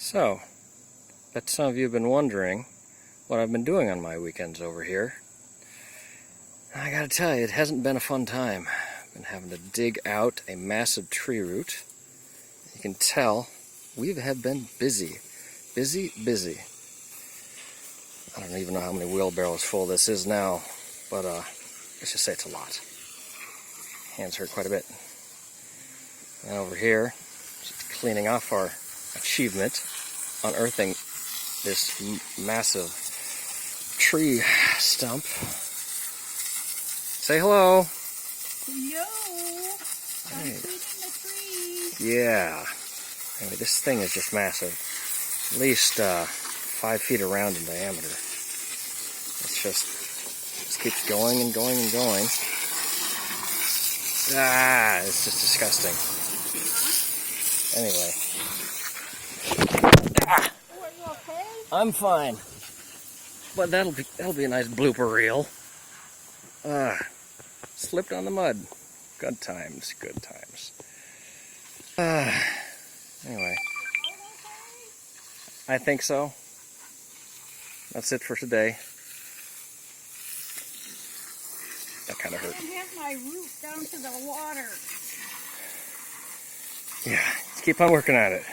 So, bet some of you have been wondering what I've been doing on my weekends over here. I gotta tell you, it hasn't been a fun time. I've been having to dig out a massive tree root. You can tell we have been busy. Busy. I don't even know how many wheelbarrows full this is now, but let's just say it's a lot. Hands hurt quite a bit. And over here, just cleaning off our achievement, unearthing this massive tree stump. Say hello. Yo! I'm Hey. feeding the trees. Yeah. Anyway, this thing is just massive. At least 5 feet around in diameter. It's just keeps going and going and going. Ah, it's just disgusting. Anyway. Ah, Are you okay? I'm fine. But that'll be a nice blooper reel. Slipped on the mud. Good times. Anyway. I think so. That's it for today. That kind of hurt. I can have my root down to the water. Yeah, let's keep on working at it.